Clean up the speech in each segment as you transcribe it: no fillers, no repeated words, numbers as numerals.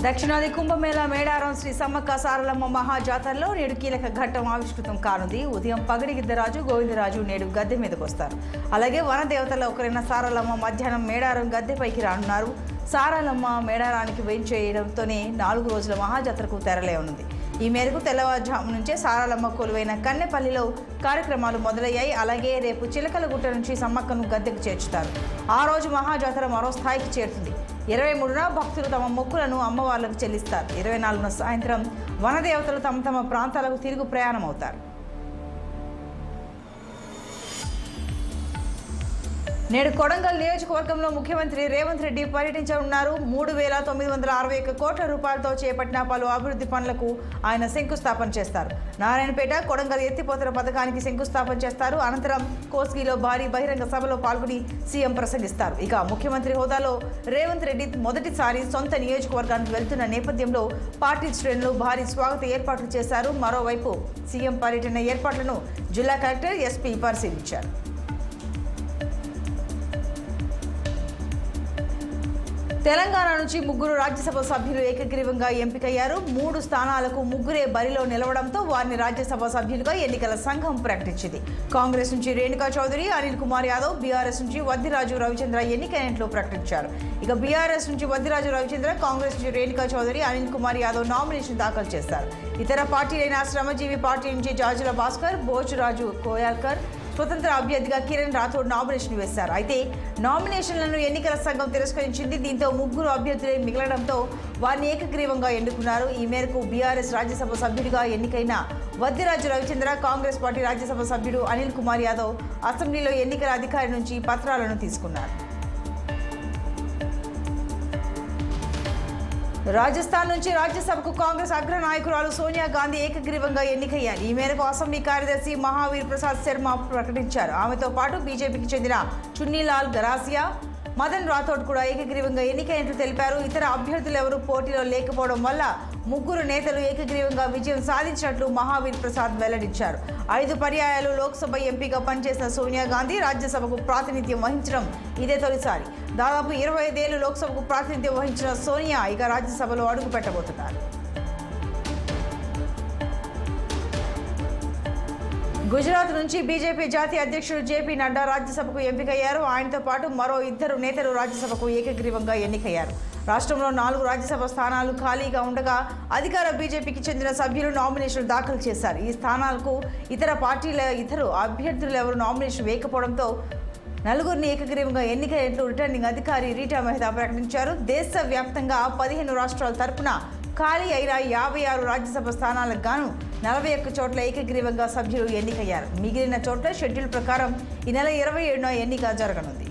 దక్షిణాది కుంభమేళ మేడారం శ్రీ సమ్మక్క సారలమ్మ మహాజాతరలో నేడు కీలక ఘట్టం ఆవిష్కృతం కానుంది. ఉదయం పగడిగిద్దరాజు గోవిందరాజు నేడు గద్దె మీదకు వస్తారు. అలాగే వనదేవతల ఒకరైన సారలమ్మ మధ్యాహ్నం మేడారం గద్దెపైకి రానున్నారు. సారలమ్మ మేడారానికి వేంచేయడంతోనే 4 రోజుల మహాజాతరకు తెరలేనుంది. ఈ మేరకు తెల్లవారుజాము నుంచే సారలమ్మ కొలువైన కన్నెపల్లిలో కార్యక్రమాలు మొదలయ్యాయి. అలాగే రేపు చిలకలగుట్ట నుంచి సమ్మక్కను గద్దెకు చేర్చుతారు. ఆ రోజు మహాజాతర మరో స్థాయికి చేరుతుంది. 23న భక్తులు తమ మొక్కులను అమ్మవార్లకు చెల్లిస్తారు. 24న సాయంత్రం వనదేవతలు తమ తమ ప్రాంతాలకు తిరుగు ప్రయాణం అవుతారు. నేడు కొడంగల్ నియోజకవర్గంలో ముఖ్యమంత్రి రేవంత్ రెడ్డి పర్యటించనున్నారు. 3,961 కోట్ల రూపాయలతో చేపట్టిన పలు అభివృద్ధి పనులకు ఆయన శంకుస్థాపన చేస్తారు. నారాయణపేట కొడంగల్ ఎత్తిపోతల పథకానికి శంకుస్థాపన చేస్తారు. అనంతరం కోస్గిలో భారీ బహిరంగ సభలో పాల్గొని సీఎం ప్రసంగిస్తారు. ఇక ముఖ్యమంత్రి హోదాలో రేవంత్ రెడ్డి మొదటిసారి సొంత నియోజకవర్గానికి వెళ్తున్న నేపథ్యంలో పార్టీ శ్రేణులు భారీ స్వాగత ఏర్పాట్లు చేశారు. మరోవైపు సీఎం పర్యటన ఏర్పాట్లను జిల్లా కలెక్టర్ ఎస్పీ పరిశీలించారు. తెలంగాణ నుంచి 3 రాజ్యసభ సభ్యులు ఏకగ్రీవంగా ఎంపికయ్యారు. 3 స్థానాలకు 3 బరిలో నిలవడంతో వారిని రాజ్యసభ సభ్యులుగా ఎన్నికల సంఘం ప్రకటించింది. కాంగ్రెస్ నుంచి రేణుకా చౌదరి, అనిల్ కుమార్ యాదవ్, బీఆర్ఎస్ నుంచి వద్దిరాజు రవిచంద్ర ఎన్నికైనట్లు ప్రకటించారు. ఇక బీఆర్ఎస్ నుంచి వద్దిరాజు రవిచంద్ర, కాంగ్రెస్ నుంచి రేణుకా చౌదరి, అనిల్ కుమార్ యాదవ్ నామినేషన్ దాఖలు చేశారు. ఇతర పార్టీలైన శ్రమజీవి పార్టీ నుంచి జాజుల భాస్కర్, భోజరాజు కోయాల్కర్, స్వతంత్ర అభ్యర్థిగా కిరణ్ రాథోడ్ నామినేషన్ వేశారు. అయితే నామినేషన్లను ఎన్నికల సంఘం తిరస్కరించింది. దీంతో 3 అభ్యర్థులే మిగలడంతో వారిని ఏకగ్రీవంగా ఎన్నుకున్నారు. ఈ మేరకు బీఆర్ఎస్ రాజ్యసభ సభ్యుడిగా ఎన్నికైన వద్దిరాజు రవిచంద్ర, కాంగ్రెస్ పార్టీ రాజ్యసభ సభ్యుడు అనిల్ కుమార్ యాదవ్ అసెంబ్లీలో ఎన్నికల అధికారి నుంచి పత్రాలను తీసుకున్నారు. రాజస్థాన్ నుంచి రాజ్యసభకు కాంగ్రెస్ అగ్ర నాయకురాలు సోనియా గాంధీ ఏకగ్రీవంగా ఎన్నికయ్యారు. ఈ మేరకు అసెంబ్లీ కార్యదర్శి మహావీర్ ప్రసాద్ శర్మ ప్రకటించారు. ఆమెతో పాటు బీజేపీకి చెందిన చున్నీలాల్ గరాసియా, మదన్ రాథోడ్ కూడా ఏకగ్రీవంగా ఎన్నికైనట్లు తెలిపారు. ఇతర అభ్యర్థులు ఎవరూ పోటీలో లేకపోవడం వల్ల 3 నేతలు ఏకగ్రీవంగా విజయం సాధించినట్లు మహావీర్ ప్రసాద్ వెల్లడించారు. 5 పర్యాయాలు లోక్సభ ఎంపీగా పనిచేసిన సోనియా గాంధీ రాజ్యసభకు ప్రాతినిధ్యం వహించడం ఇదే తొలిసారి. దాదాపు 25 ఏళ్లు లోక్సభకు ప్రాతినిధ్యం వహించిన సోనియా ఇక రాజ్యసభలో అడుగు పెట్టబోతున్నారు. గుజరాత్ నుంచి బీజేపీ జాతీయ అధ్యక్షుడు జేపీ నడ్డా రాజ్యసభకు ఎంపికయ్యారు. ఆయనతో పాటు మరో 2 నేతలు రాజ్యసభకు ఏకగ్రీవంగా ఎన్నికయ్యారు. రాష్ట్రంలో 4 రాజ్యసభ స్థానాలు ఖాళీగా ఉండగా అధికార బీజేపీకి చెందిన సభ్యులు నామినేషన్లు దాఖలు చేశారు. ఈ స్థానాలకు ఇతర పార్టీల అభ్యర్థులు ఎవరు నామినేషన్ వేయకపోవడంతో 4 ఏకగ్రీవంగా ఎన్నికైనట్లు రిటర్నింగ్ అధికారి రీటా మెహతా ప్రకటించారు. దేశవ్యాప్తంగా 15 రాష్ట్రాల తరపున ఖాళీ అయిన 56 రాజ్యసభ స్థానాలకు గాను 41 చోట్ల ఏకగ్రీవంగా సభ్యులు ఎన్నికయ్యారు. మిగిలిన చోట్ల షెడ్యూల్ ప్రకారం ఈ నెల 27న ఎన్నిక జరగనుంది.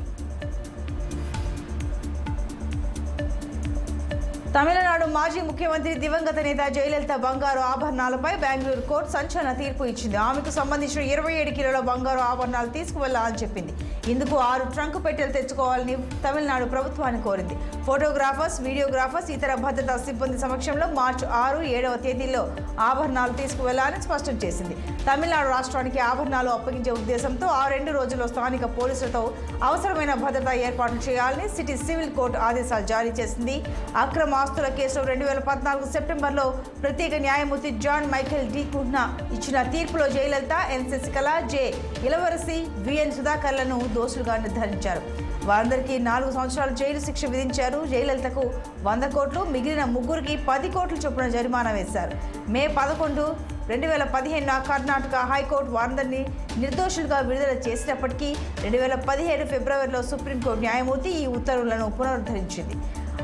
తమిళనాడు మాజీ ముఖ్యమంత్రి దివంగత నేత జయలలిత బంగారు ఆభరణాలపై బెంగళూరు కోర్టు సంచలన తీర్పు ఇచ్చింది. ఆమెకు సంబంధించిన 27 కిలోల బంగారు ఆభరణాలు తీసుకువెళ్లాలని చెప్పింది. ఇందుకు 6 ట్రంక్ పెట్టెలు తెచ్చుకోవాలని తమిళనాడు ప్రభుత్వాన్ని కోరింది. ఫోటోగ్రాఫర్స్, వీడియోగ్రాఫర్స్, ఇతర భద్రతా సిబ్బంది సమక్షంలో మార్చి 6, 7వ తేదీల్లో ఆభరణాలు తీసుకువెళ్లాలని స్పష్టం చేసింది. తమిళనాడు రాష్ట్రానికి ఆభరణాలు అప్పగించే ఉద్దేశంతో ఆ 2 రోజుల్లో స్థానిక పోలీసులతో అవసరమైన భద్రతా ఏర్పాట్లు చేయాలని సిటీ సివిల్ కోర్టు ఆదేశాలు జారీ చేసింది. అక్రమ ఆస్తుల కేసులో 2014 సెప్టెంబర్లో ప్రత్యేక న్యాయమూర్తి జాన్ మైఖేల్ డి కుహ్నా ఇచ్చిన తీర్పులో జయలలిత, ఎన్ శశికళ, జె ఇలవరసి, విఎన్ సుధాకర్లను దోషులుగా నిర్ధారించారు. వారందరికీ 4 సంవత్సరాలు జైలు శిక్ష విధించారు. జయలలితకు 100 కోట్లు, మిగిలిన 3కి 10 కోట్ల చొప్పున జరిమానా వేశారు. మే 11, 2015 కర్ణాటక హైకోర్టు వారందరినీ నిర్దోషులుగా విడుదల చేసినప్పటికీ 2017 ఫిబ్రవరిలో సుప్రీంకోర్టు న్యాయమూర్తి ఈ ఉత్తర్వులను పునరుద్ధరించింది.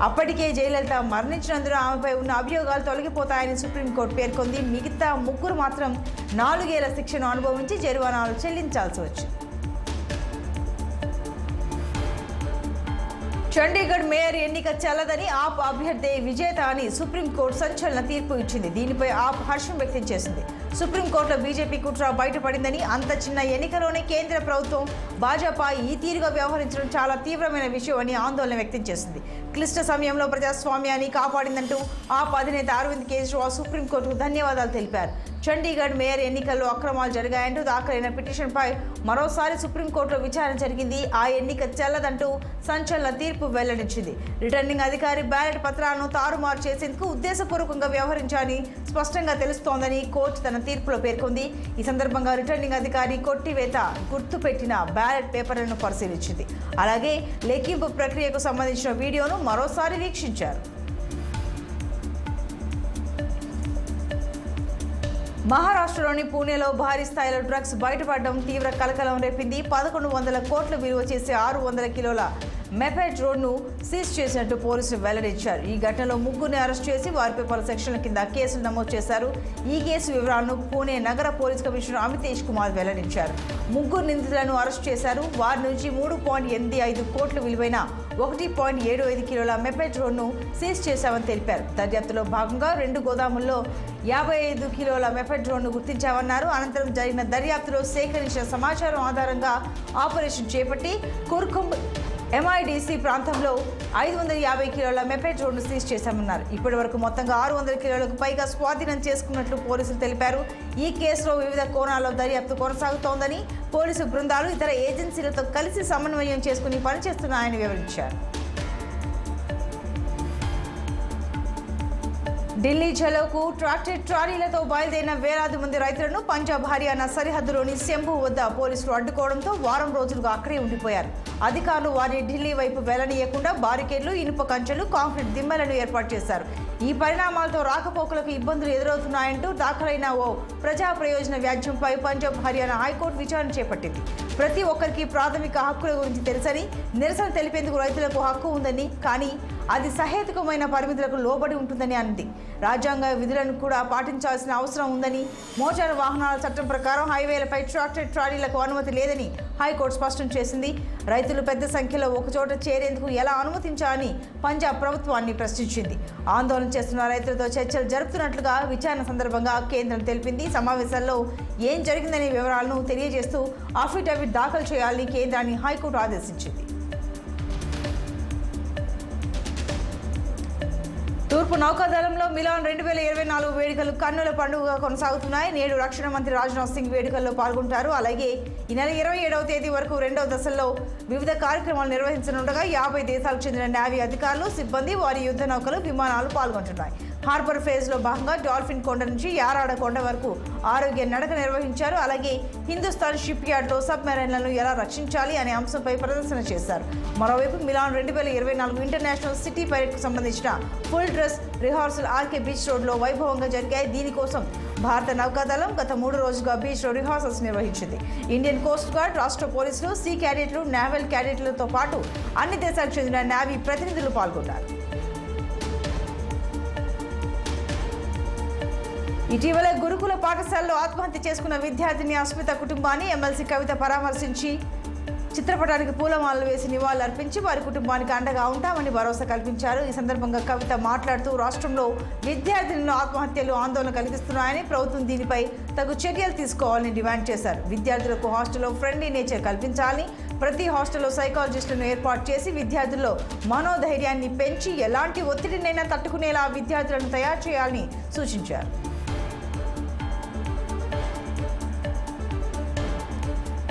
అప్పటికే జయలలిత మరణించినందున ఆమెపై ఉన్న అభియోగాలు తొలగిపోతాయని సుప్రీంకోర్టు పేర్కొంది. మిగతా 3 మాత్రం 4 ఏళ్ల శిక్షను అనుభవించి జరిమానాలు చెల్లించాల్సి వచ్చింది. చండీగఢ్ మేయర్ ఎన్నిక చెల్లదని ఆప్ అభ్యర్థి విజేత అని సుప్రీంకోర్టు సంచలన తీర్పు ఇచ్చింది. దీనిపై ఆప్ హర్షం వ్యక్తం చేసింది. సుప్రీంకోర్టులో బీజేపీ కుట్ర బయటపడిందని, అంత చిన్న ఎన్నికలోనే కేంద్ర ప్రభుత్వం భాజపా ఈ తీరుగా వ్యవహరించడం చాలా తీవ్రమైన విషయం అని ఆందోళన వ్యక్తం చేసింది. క్లిష్ట సమయంలో ప్రజాస్వామ్యాన్ని కాపాడిందంటూ ఆప్ అధినేత అరవింద్ కేజ్రీవాల్ సుప్రీంకోర్టుకు ధన్యవాదాలు తెలిపారు. చండీగఢ్ మేయర్ ఎన్నికల్లో అక్రమాలు జరిగాయంటూ దాఖలైన పిటిషన్పై మరోసారి సుప్రీంకోర్టులో విచారణ జరిగింది. ఆ ఎన్నిక చెల్లదంటూ సంచలన తీర్పు వెల్లడించింది. రిటర్నింగ్ అధికారి బ్యాలెట్ పత్రాలను తారుమారు చేసేందుకు ఉద్దేశపూర్వకంగా వ్యవహరించాలని స్పష్టంగా తెలుస్తోందని కోర్టు తన తీర్పులో పేర్కొంది. ఈ సందర్భంగా రిటర్నింగ్ అధికారి కొట్టివేత గుర్తుపెట్టిన బ్యాలెట్ పేపర్లను పరిశీలించింది. అలాగే లెక్కింపు ప్రక్రియకు సంబంధించిన వీడియోను మరోసారి వీక్షించారు. మహారాష్ట్రలోని పూణేలో భారీ స్థాయిలో డ్రగ్స్ బయటపడడం తీవ్ర కలకలం రేపింది. 1100 కోట్ల విలువ చేసే 600 కిలోల మెపెడ్ రోడ్ను సీజ్ చేసినట్టు పోలీసులు వెల్లడించారు. ఈ ఘటనలో ముగ్గురిని అరెస్ట్ చేసి వారిపై పలు సెక్షన్ల కింద కేసులు నమోదు చేశారు. ఈ కేసు వివరాలను పూణే నగర పోలీస్ కమిషనర్ అమితేష్ కుమార్ వెల్లడించారు. ముగ్గురు నిందితులను అరెస్ట్ చేశారు. వారి నుంచి 3.85 కోట్ల విలువైన 1.75 కిలోల మెపెడ్ రోడ్ను సీజ్ చేశామని తెలిపారు. దర్యాప్తులో భాగంగా 2 గోదాముల్లో 55 కిలోల మెపెడ్ రోడ్ను గుర్తించామన్నారు. అనంతరం జరిగిన దర్యాప్తులో సేకరించిన సమాచారం ఆధారంగా ఆపరేషన్ చేపట్టి కుర్కుంబ్ MIDC ప్రాంతంలో 550 కిలోల మెపెడ్ రోడ్ను సీజ్ చేశామన్నారు. ఇప్పటి వరకు మొత్తంగా 600 కిలోలకు పైగా స్వాధీనం చేసుకున్నట్లు పోలీసులు తెలిపారు. ఈ కేసులో వివిధ కోణాల్లో దర్యాప్తు కొనసాగుతోందని, పోలీసు బృందాలు ఇతర ఏజెన్సీలతో కలిసి సమన్వయం చేసుకుని పనిచేస్తున్నాయని వివరించారు. ఢిల్లీ చలోకు ట్రాక్టర్ ట్రాలీలతో బయలుదేరిన వేలాది మంది రైతులను పంజాబ్ హర్యానా సరిహద్దులోని శంభు వద్ద పోలీసులు అడ్డుకోవడంతో వారం రోజులుగా అక్కడే ఉండిపోయారు. అధికారులు వారిని ఢిల్లీ వైపు వెళ్లనీయకుండా బారికేడ్లు, ఇనుప కంచెలు, కాంక్రీట్ దిమ్మలను ఏర్పాటు చేశారు. ఈ పరిణామాలతో రాకపోకలకు ఇబ్బందులు ఎదురవుతున్నాయంటూ దాఖలైన ఓ ప్రజా ప్రయోజన వ్యాజ్యంపై పంజాబ్ హర్యానా హైకోర్టు విచారణ చేపట్టింది. ప్రతి ఒక్కరికి ప్రాథమిక హక్కుల గురించి తెలుసని, నిరసన తెలిపేందుకు రైతులకు హక్కు ఉందని, కానీ అది సహేతుకమైన పరిమితులకు లోబడి ఉంటుందని అంది. రాజ్యాంగ విధులను కూడా పాటించాల్సిన అవసరం ఉందని, మోటారు వాహనాల చట్టం ప్రకారం హైవేలపై ట్రాక్టర్ ట్రాలీలకు అనుమతి లేదని హైకోర్టు స్పష్టం చేసింది. రైతులు పెద్ద సంఖ్యలో ఒకచోట చేరేందుకు ఎలా అనుమతించాలని పంజాబ్ ప్రభుత్వాన్ని ప్రశ్నించింది. ఆందోళన చేస్తున్న రైతులతో చర్చలు జరుపుతున్నట్లుగా విచారణ సందర్భంగా కేంద్రం తెలిపింది. సమావేశాల్లో ఏం జరిగిందనే వివరాలను తెలియజేస్తూ అఫిడవిట్ దాఖలు చేయాలని కేంద్రాన్ని హైకోర్టు ఆదేశించింది. తూర్పు నౌకాదళంలో మిలాన్ 2024 వేడుకలు కన్నుల పండుగగా కొనసాగుతున్నాయి. నేడు రక్షణ మంత్రి రాజ్నాథ్ సింగ్ వేడుకల్లో పాల్గొంటారు. అలాగే ఈ నెల 27వ తేదీ వరకు 2వ దశలో వివిధ కార్యక్రమాలు నిర్వహించనుండగా 50 దేశాలకు చెందిన నేవీ అధికారులు, సిబ్బంది, వారి యుద్ధ నౌకలు, విమానాలు పాల్గొంటున్నాయి. హార్బర్ ఫేజ్లో భాగంగా డాల్ఫిన్ కొండ నుంచి యారాడ కొండ వరకు ఆరోగ్య నడక నిర్వహించారు. అలాగే హిందుస్థాన్ షిప్ యార్డ్లో సబ్మెరైన్లను ఎలా రక్షించాలి అనే అంశంపై ప్రదర్శన చేశారు. మరోవైపు మిలాన్ 2024 ఇంటర్నేషనల్ సిటీ పైరేడ్కు సంబంధించిన full dress rehearsal RK beach రోడ్లో వైభవంగా జరిగాయి. దీనికోసం భారత నౌకాదళం గత 3 రోజులుగా బీచ్లో రిహార్సల్స్ నిర్వహించింది. ఇండియన్ కోస్ట్ గార్డ్, రాష్ట్ర పోలీసులు, సీ క్యాడెట్లు, నేవల్ క్యాడెట్లతో పాటు అన్ని దేశాలకు చెందిన నేవీ ప్రతినిధులు పాల్గొన్నారు. ఇటీవల గురుకుల పాఠశాలలో ఆత్మహత్య చేసుకున్న విద్యార్థిని అస్మిత కుటుంబాన్ని ఎమ్మెల్సీ కవిత పరామర్శించి చిత్రపటానికి పూలమాలలు వేసి నివాళులర్పించి వారి కుటుంబానికి అండగా ఉంటామని భరోసా కల్పించారు. ఈ సందర్భంగా కవిత మాట్లాడుతూ రాష్ట్రంలో విద్యార్థినుల ఆత్మహత్యలు ఆందోళన కలిగిస్తున్నాయని, ప్రభుత్వం దీనిపై తగు చర్యలు తీసుకోవాలని డిమాండ్ చేశారు. విద్యార్థులకు హాస్టల్లో ఫ్రెండ్లీ నేచర్ కల్పించాలని, ప్రతి హాస్టల్లో సైకాలజిస్టులను ఏర్పాటు చేసి విద్యార్థుల్లో మనోధైర్యాన్ని పెంచి ఎలాంటి ఒత్తిడినైనా తట్టుకునేలా విద్యార్థులను తయారు చేయాలని సూచించారు.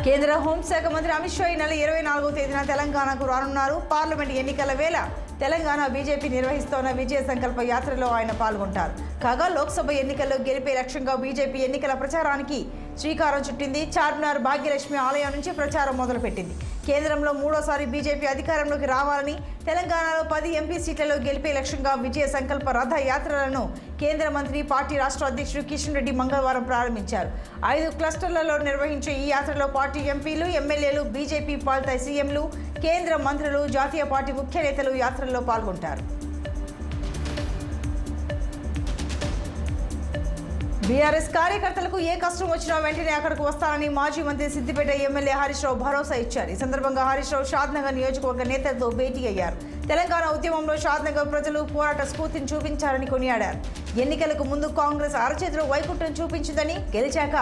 కేంద్ర హోంశాఖ మంత్రి అమిత్ షా ఈ నెల 24వ తేదీన తెలంగాణకు రానున్నారు. పార్లమెంట్ ఎన్నికల వేళ తెలంగాణ బీజేపీ నిర్వహిస్తోన్న విజయ సంకల్ప యాత్రలో ఆయన పాల్గొంటారు. కాగా లోక్సభ ఎన్నికల్లో గెలిపే లక్ష్యంగా బీజేపీ ఎన్నికల ప్రచారానికి శ్రీకారం చుట్టింది. చార్మినార్ భాగ్యలక్ష్మి ఆలయం నుంచి ప్రచారం మొదలుపెట్టింది. కేంద్రంలో 3వసారి బీజేపీ అధికారంలోకి రావాలని, తెలంగాణలో 10 ఎంపీ సీట్లలో గెలిపే లక్ష్యంగా విజయ సంకల్ప రథ యాత్రలను కేంద్ర మంత్రి, పార్టీ రాష్ట్ర అధ్యక్షుడు కిషన్ రెడ్డి మంగళవారం ప్రారంభించారు. 5 క్లస్టర్లలో నిర్వహించే ఈ యాత్రలో పార్టీ ఎంపీలు, ఎమ్మెల్యేలు, బీజేపీ పాలిత సీఎంలు, కేంద్ర మంత్రులు, జాతీయ పార్టీ ముఖ్య నేతలు యాత్రల్లో పాల్గొంటారు. బీఆర్ఎస్ కార్యకర్తలకు ఏ కష్టం వచ్చినా వెంటనే అక్కడికి వస్తానని మాజీ మంత్రి సిద్దిపేట ఎమ్మెల్యే హరీష్ రావు భరోసా ఇచ్చారు. ఈ సందర్భంగా హరీష్ రావు షాద్నగర్ నియోజకవర్గ నేతలతో భేటీ అయ్యారు. తెలంగాణ ఉద్యమంలో షాద్నగర్ ప్రజలు పోరాట స్ఫూర్తిని చూపించారని కొనియాడారు. ఎన్నికలకు ముందు కాంగ్రెస్ అరచేతిలో వైకుంఠం చూపించిందని, గెలిచాక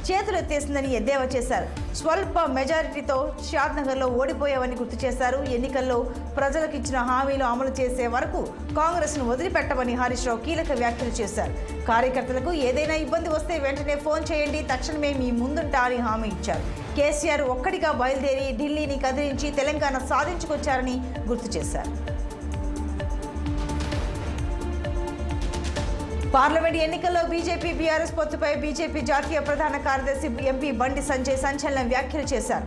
చేతులెత్తేసిందని ఎద్దేవా చేశారు. స్వల్ప మెజారిటీతో షాద్నగర్లో ఓడిపోయావని గుర్తు చేశారు. ఎన్నికల్లో ప్రజలకు ఇచ్చిన హామీలు అమలు చేసే వరకు కాంగ్రెస్ను వదిలిపెట్టమని హరీష్ రావు కీలక వ్యాఖ్యలు చేశారు. కార్యకర్తలకు ఏదైనా ఇబ్బంది వస్తే వెంటనే ఫోన్ చేయండి, తక్షణమే మీ ముందుంటా అని హామీ ఇచ్చారు. కేసీఆర్ ఒక్కడిగా బయలుదేరి ఢిల్లీని కదిలించి తెలంగాణ సాధించుకొచ్చారని గుర్తు చేశారు. పార్లమెంట్ ఎన్నికల్లో బీజేపీ బీఆర్ఎస్ పొత్తుపై బీజేపీ జాతీయ ప్రధాన కార్యదర్శి ఎంపీ బండి సంజయ్ సంచలన వ్యాఖ్యలు చేశారు.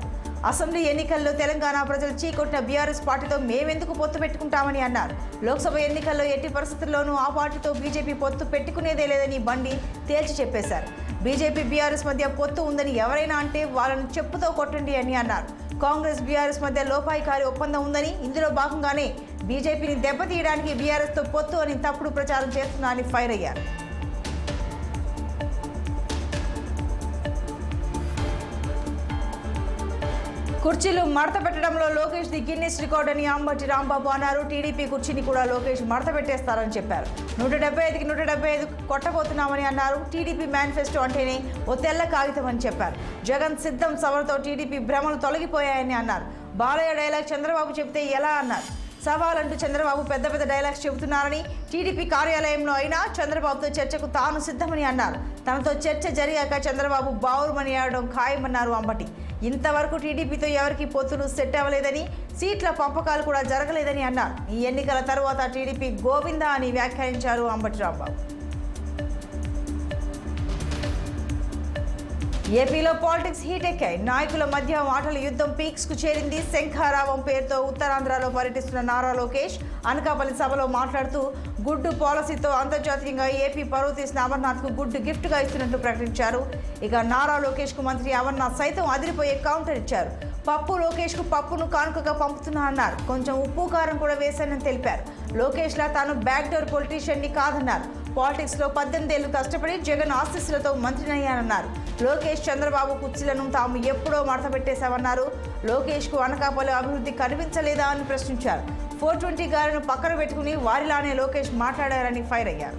అసెంబ్లీ ఎన్నికల్లో తెలంగాణ ప్రజలు చీకొట్టిన బీఆర్ఎస్ పార్టీతో మేమెందుకు పొత్తు పెట్టుకుంటామని అన్నారు. లోక్సభ ఎన్నికల్లో ఎట్టి పరిస్థితుల్లోనూ ఆ పార్టీతో బీజేపీ పొత్తు పెట్టుకునేదే లేదని బండి తేల్చి చెప్పేశారు. బీజేపీ బీఆర్ఎస్ మధ్య పొత్తు ఉందని ఎవరైనా అంటే వాళ్ళను చెప్పుతో కొట్టండి అని అన్నారు. కాంగ్రెస్ బీఆర్ఎస్ మధ్య లోపాయికారి ఒప్పందం ఉందని, ఇందులో భాగంగానే బీజేపీని దెబ్బతీయడానికి బీఆర్ఎస్తో పొత్తు అని తప్పుడు ప్రచారం చేస్తున్నారని ఫైర్ అయ్యారు. కుర్చీలు మడత పెట్టడంలో లోకేష్ ది గిన్నిస్ రికార్డ్ అని అంబటి రాంబాబు అన్నారు. టీడీపీ కుర్చీని కూడా లోకేష్ మడత పెట్టేస్తారని చెప్పారు. 175కి 175 కొట్టబోతున్నామని అన్నారు. టీడీపీ మేనిఫెస్టో అంటేనే ఓ తెల్ల కాగితం అని చెప్పారు. జగన్ సిద్ధం సభలతో టీడీపీ భ్రమలు తొలగిపోయాయని అన్నారు. బాలయ్య డైలాగ్ చంద్రబాబు చెబితే ఎలా అన్నారు. సవాలంటూ చంద్రబాబు పెద్ద పెద్ద డైలాగ్స్ చెబుతున్నారని, టీడీపీ కార్యాలయంలో అయినా చంద్రబాబుతో చర్చకు తాను సిద్ధమని అన్నారు. తనతో చర్చ జరిగాక చంద్రబాబు బావురుమని ఆడడం ఖాయమన్నారు అంబటి. ఇంతవరకు టీడీపీతో ఎవరికి పొత్తులు సెట్ అవ్వలేదని, సీట్ల పంపకాలు కూడా జరగలేదని అన్నారు. ఈ ఎన్నికల తర్వాత టీడీపీ గోవిందా అని వ్యాఖ్యానించారు అంబటి రాంబాబు. ఏపీలో పాలిటిక్స్ హీట్ ఎక్కాయి. నాయకుల మధ్య మాటల యుద్ధం పీక్స్ కు చేరింది. శంఖారావం పేరుతో ఉత్తరాంధ్రలో పర్యటిస్తున్న నారా లోకేష్ అనకాపల్లి సభలో మాట్లాడుతూ గుడ్డు పాలసీతో అంతర్జాతీయంగా ఏపీ పరువు తీసిన అమర్నాథ్కు గుడ్డు గిఫ్ట్గా ఇస్తున్నట్లు ప్రకటించారు. ఇక నారా లోకేష్కు మంత్రి అమర్నాథ్ సైతం అదిరిపోయే కౌంటర్ ఇచ్చారు. పప్పు లోకేష్కు పప్పును కానుకగా పంపుతున్నా అన్నారు. కొంచెం ఉప్పు కారం కూడా వేశానని తెలిపారు. లోకేష్లా తాను బ్యాక్డోర్ పొలిటీషియన్ని కాదన్నారు. పాలిటిక్స్లో 18 ఏళ్లు కష్టపడి జగన్ ఆశీస్సులతో మంత్రినయ్యానన్నారు. లోకేష్ చంద్రబాబు కుర్చీలను తాము ఎప్పుడో మడత పెట్టేశామన్నారు. లోకేష్కు అనకాపల్లి అభివృద్ధి కనిపించలేదా అని ప్రశ్నించారు. 420 గారిని పక్కన పెట్టుకుని వారిలానే లోకేష్ మాట్లాడారని ఫైర్ అయ్యారు.